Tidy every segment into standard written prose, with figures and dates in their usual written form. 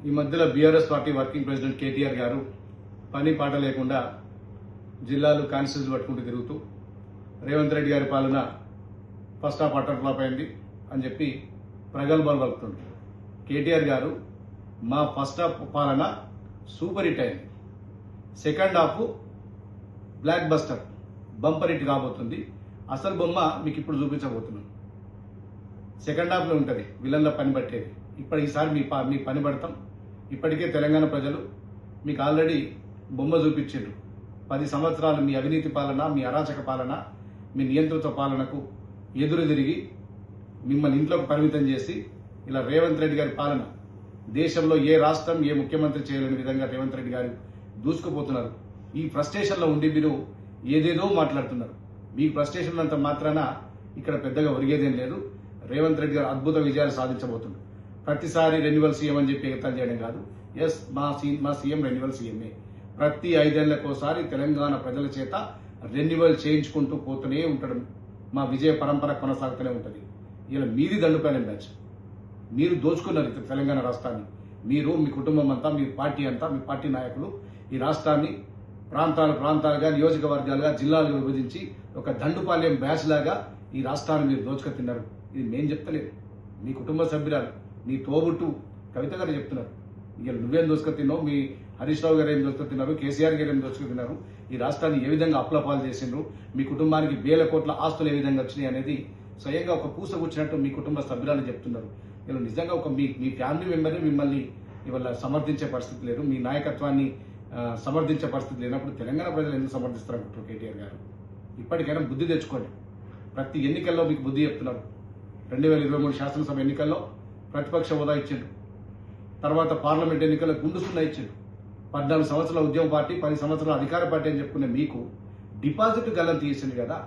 ఈ మధ్యలో BRS party working president KTR గారు పని పాట లేకుండా జిల్లాలు కాన్స్టిట్యూన్సీ పట్టుకుంటూ తిరుగుతూ రేవంత్ రెడ్డి గారి పాలన ఫస్ట్ హాఫ్ అటర్ ఫ్లాప్ అయింది అని చెప్పి ప్రగల్భాలు పలుకుతుంది. కేటీఆర్ గారు మా ఫస్ట్ హాఫ్ పాలన సూపర్ హిట్ అయింది, second half block buster bumper hit కాబోతుంది. అసలు బొమ్మ మీకు ఇప్పుడు చూపించబోతున్నాం. సెకండ్ హాఫ్ లో ఉంటుంది విలన్ల పని పట్టేది. ఈసారి మీ పని పడతాం. ఇప్పటికే తెలంగాణ ప్రజలు మీకు ఆల్రెడీ బొమ్మ చూపించారు. 10 సంవత్సరాలు మీ అవినీతి పాలన, మీ అరాచక పాలన, మీ నియంత్రిత పాలనకు ఎదురు తిరిగి మిమ్మల్ని ఇంట్లోకి పరిమితం చేసి ఇలా రేవంత్ రెడ్డి గారి పాలన దేశంలో ఏ రాష్ట్రం ఏ ముఖ్యమంత్రి చేయలేని విధంగా రేవంత్ రెడ్డి గారు దూసుకుపోతున్నారు. ఈ ఫ్రస్ట్రేషన్ లో ఉండి మీరు ఏదేదో మాట్లాడుతున్నారు. మీ ఫ్రస్ట్రేషన్ అంత మాత్రాన ఇక్కడ పెద్దగా ఒరిగేదేం లేదు. రేవంత్ రెడ్డి గారు అద్భుత విజయాలు సాధించబోతున్నారు. ప్రతిసారి రెన్యువల్ సీఎం అని చెప్పి ఎగతాళి చేయడం కాదు. ఎస్, మా సీఎం రెన్యువల్ సీఎంఏ. ప్రతి 5 ఏళ్లకోసారి తెలంగాణ ప్రజల చేత రెన్యువల్ చేయించుకుంటూ పోతూనే ఉంటాడు. మా విజయ పరంపర కొనసాగుతూనే ఉంటుంది. ఇలా మీది దండుపాలెం బ్యాచ్. మీరు దోచుకున్నారు తెలంగాణ రాష్ట్రాన్ని. మీరు, మీ కుటుంబం అంతా, మీ పార్టీ అంతా, మీ పార్టీ నాయకులు ఈ రాష్ట్రాన్ని ప్రాంతాలుగా, నియోజకవర్గాలుగా, జిల్లాలుగా విభజించి ఒక దండుపాలెం బ్యాచ్ లాగా ఈ రాష్ట్రాన్ని మీరు దోచుకు తిన్నారు. ఇది నేను చెప్తలేదు, మీ కుటుంబ సభ్యురాలు, నీ తోబుట్టు కవిత గారు చెప్తున్నారు. ఇక నువ్వేం దోచుకు తిన్నావు, మీ హరీష్ రావు గారు ఏం దోచుకు తిన్నారు, కేసీఆర్ గారు ఏం దోచుకు తిన్నారు, ఈ రాష్ట్రాన్ని ఏ విధంగా అప్లపాలు చేసిండ్రు, మీ కుటుంబానికి వేల కోట్ల ఆస్తులు ఏ విధంగా వచ్చినాయి అనేది స్వయంగా ఒక పూస కూర్చున్నట్టు మీ కుటుంబ సభ్యురాలు చెప్తున్నారు. ఇలా నిజంగా మీ ఫ్యామిలీ మెంబర్ని మిమ్మల్ని ఇవాళ సమర్థించే పరిస్థితి లేదు. మీ నాయకత్వాన్ని సమర్థించే పరిస్థితి లేనప్పుడు తెలంగాణ ప్రజలు ఎందుకు సమర్థిస్తారంటారు కేటీఆర్ గారు? ఇప్పటికైనా బుద్ధి తెచ్చుకోండి. ప్రతి ఎన్నికల్లో మీకు బుద్ధి చెప్తున్నారు. 2023 శాసనసభ ఎన్నికల్లో ప్రతిపక్ష హోదా ఇచ్చిండు. తర్వాత పార్లమెంట్ ఎన్నికల్లో గుండు సున్నా ఇచ్చిండు. 14 సంవత్సరాల ఉద్యమ పార్టీ, 10 సంవత్సరాల అధికార పార్టీ అని చెప్పుకునే మీకు డిపాజిట్ గల్లం తీసింది కదా.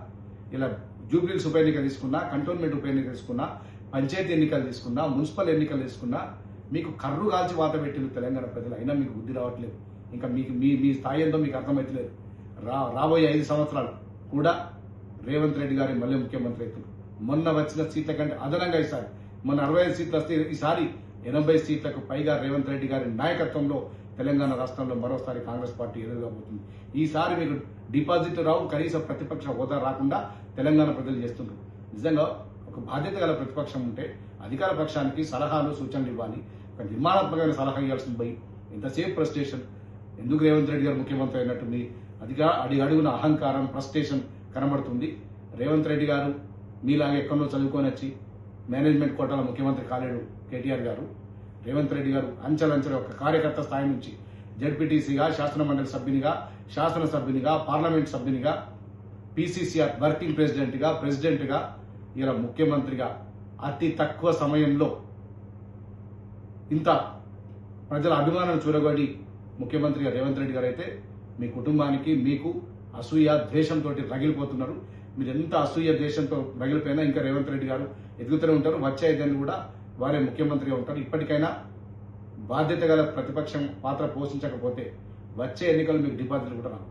ఇలా జూబ్లీహిల్స్ ఉప ఎన్నిక తీసుకున్నా, కంటోన్మెంట్ ఉప ఎన్నిక తీసుకున్నా, పంచాయతీ ఎన్నికలు తీసుకున్నా, మున్సిపల్ ఎన్నికలు తీసుకున్నా మీకు కర్రు కాల్చి వాత పెట్టింది తెలంగాణ ప్రజలు. అయినా మీకు బుద్ధి రావట్లేదు. ఇంకా మీకు మీ స్థాయి ఏందో మీకు అర్థమవుతలేదు. రాబోయే 5 సంవత్సరాలు కూడా రేవంత్ రెడ్డి గారి మళ్ళీ ముఖ్యమంత్రి అవుతుంది. మొన్న వచ్చిన సీట్ల కంటే అదనంగా ఈసారి మొన్న 65 సీట్లు వస్తే ఈసారి 80 సీట్లకు పైగా రేవంత్ రెడ్డి గారి నాయకత్వంలో తెలంగాణ రాష్ట్రంలో మరోసారి కాంగ్రెస్ పార్టీ ఎదురుగాబోతుంది. ఈసారి మీకు డిపాజిట్ రావు, కనీసం ప్రతిపక్ష హోదా రాకుండా తెలంగాణ ప్రజలు చేస్తున్నారు. నిజంగా ఒక బాధ్యత గల ప్రతిపక్షం ఉంటే అధికార పక్షానికి సలహాలు, సూచనలు ఇవ్వాలి. ఒక నిర్మాణాత్మకమైన సలహా ఇవ్వాల్సింది పోయి ఇంతసేపు ఫ్రస్ట్రేషన్. ఎందుకు రేవంత్ రెడ్డి గారు ముఖ్యమంత్రి అయినట్టుంది? అడుగున అహంకారం, ఫ్రస్ట్రేషన్ కనబడుతుంది. రేవంత్ రెడ్డి గారు మీలాగా ఎక్కడో చదువుకొని వచ్చి మేనేజ్మెంట్ కోటాలో ముఖ్యమంత్రి కాలేడు కేటీఆర్ గారు. రేవంత్ రెడ్డి గారు అంచెలంచెల ఒక కార్యకర్త స్థాయి నుంచి జడ్పీటీసీగా, శాసనమండలి సభ్యునిగా, శాసనసభ్యునిగా, పార్లమెంట్ సభ్యునిగా, పీసీసీఆర్ వర్కింగ్ ప్రెసిడెంట్గా, ఇలా ముఖ్యమంత్రిగా అతి తక్కువ సమయంలో ఇంత ప్రజల అభిమానాన్ని చూరగొడి ముఖ్యమంత్రిగా రేవంత్ రెడ్డి గారు అయితే మీ కుటుంబానికి, మీకు అసూయ, ద్వేషంతో రగిలిపోతున్నారు. మీరు ఎంత అసూయ, ద్వేషంతో రగిలిపోయినా ఇంకా రేవంత్ రెడ్డి గారు ఎదుగుతూనే ఉంటారు. వచ్చే 5 ఏళ్ళు కూడా వారే ముఖ్యమంత్రిగా ఉంటారు. ఇప్పటికైనా బాధ్యత గల ప్రతిపక్షం పాత్ర పోషించకపోతే వచ్చే ఎన్నికలు మీకు డిపాజిట్లు కూడా రావు.